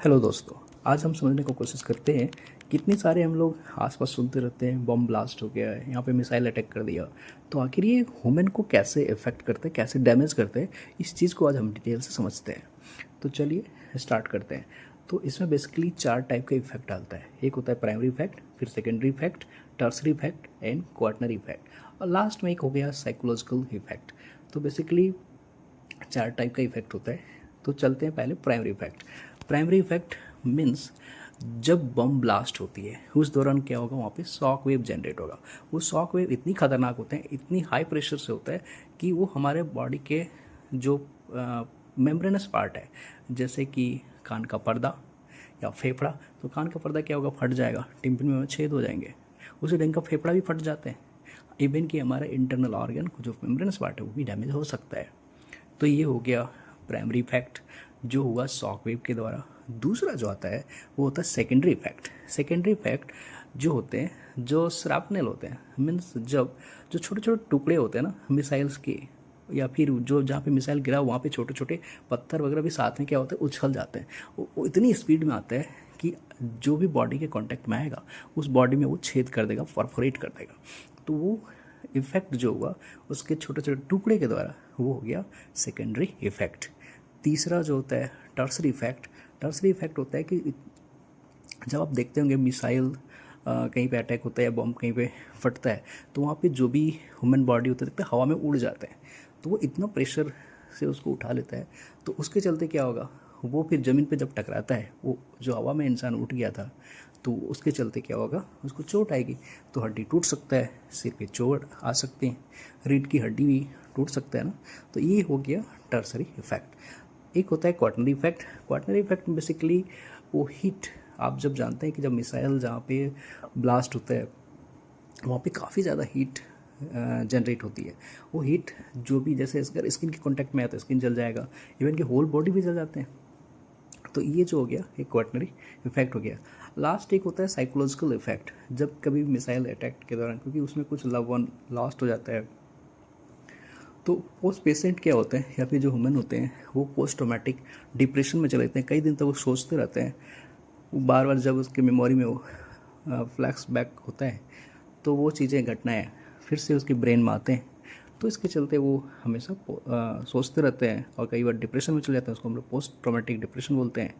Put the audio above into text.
Hello दोस्तों। आज हम समझने की कोशिश करते हैं कितने सारे हम लोग आसपास सुनते रहते हैं बम ब्लास्ट हो गया है, यहाँ पे मिसाइल अटैक कर दिया। तो आखिर ये ह्यूमन को कैसे इफेक्ट करते हैं, कैसे डैमेज करते हैं, इस चीज़ को आज हम डिटेल से समझते हैं। तो चलिए स्टार्ट करते हैं। तो इसमें बेसिकली 4 टाइप का इफेक्ट आता है। एक होता है प्राइमरी इफेक्ट, फिर secondary effect, tertiary effect and quaternary effect, और लास्ट में एक हो गया साइकोलॉजिकल इफेक्ट। तो बेसिकली 4 टाइप का इफेक्ट होता है। तो चलते हैं पहले primary effect. Primary effect means जब बम ब्लास्ट होती है उस दौरान क्या होगा, वहाँ पे शॉक वेव जनरेट होगा। वो शॉक वेव इतनी खतरनाक होते हैं, इतनी हाई प्रेशर से होता है कि वो हमारे बॉडी के जो मेम्ब्रेनस पार्ट है, जैसे कि कान का पर्दा या फेफड़ा, तो कान का पर्दा क्या होगा, फट जाएगा, टिम्पनी में छेद हो जाएंगे। उसी ढंग का फेफड़ा भी फट जाते हैं। इवन कि हमारा इंटरनल ऑर्गन जो मेम्ब्रेनस पार्ट है वो भी डैमेज हो सकता है। तो ये हो गया प्राइमरी इफेक्ट जो हुआ शॉक वेव के द्वारा। दूसरा जो आता है वो होता है सेकेंडरी इफेक्ट। सेकेंडरी इफेक्ट जो होते हैं, जो श्रापनेल होते हैं, मीन्स जब जो छोटे छोटे टुकड़े होते हैं ना मिसाइल्स के, या फिर जो जहाँ पे मिसाइल गिरा वहाँ पे छोटे छोटे पत्थर वगैरह भी साथ में क्या होते हैं, उछल जाते हैं। वो इतनी स्पीड में आता है कि जो भी बॉडी के कांटेक्ट में आएगा उस बॉडी में वो छेद कर देगा, परफोरेट कर देगा। तो वो इफेक्ट जो हुआ उसके छोटे छोटे टुकड़े के द्वारा वो हो गया सेकेंडरी इफेक्ट। तीसरा जो होता है टर्सरी इफेक्ट। टर्सरी इफेक्ट होता है कि जब आप देखते होंगे मिसाइल कहीं पे अटैक होता है या बम कहीं पे फटता है, तो वहाँ पे जो भी ह्यूमन बॉडी होता है देखते हैं हवा में उड़ जाता है। तो वो इतना प्रेशर से उसको उठा लेता है, तो उसके चलते क्या होगा, वो फिर ज़मीन पे जब टकराता है, वो जो हवा में इंसान उठ गया था, तो उसके चलते क्या होगा, उसको चोट आएगी। तो हड्डी टूट सकता है, सिर पे चोट आ सकती है, रीढ़ की हड्डी भी टूट सकता है ना। तो ये हो गया टर्सरी इफेक्ट। एक होता है quaternary effect. Quaternary effect basically वो हीट, आप जब जानते हैं कि जब मिसाइल जहाँ पे ब्लास्ट होता है वहाँ पे काफ़ी ज़्यादा हीट जनरेट होती है। वो हीट जो भी, जैसे अगर स्किन के कांटेक्ट में आता है स्किन जल जाएगा, इवन कि होल बॉडी भी जल जाते हैं। तो ये जो हो गया एक क्वार्टनरी इफेक्ट हो गया। लास्ट एक होता है साइकोलॉजिकल इफेक्ट। जब कभी मिसाइल अटैक के दौरान, क्योंकि उसमें कुछ लव वन लॉस्ट हो जाता है, तो पोस्ट पेशेंट क्या होते हैं या फिर जो ह्यूमन होते हैं वो पोस्ट ट्रॉमेटिक डिप्रेशन में चले जाते हैं। कई दिन तक वो सोचते रहते हैं। वो बार बार जब उसके मेमोरी में वो फ्लैश बैक होता है तो वो चीज़ें, घटनाएं फिर से उसके ब्रेन में आते हैं। तो इसके चलते वो हमेशा सोचते रहते हैं और कई बार डिप्रेशन में चले जाते हैं। उसको हम लोग पोस्ट ट्रॉमेटिक डिप्रेशन बोलते हैं।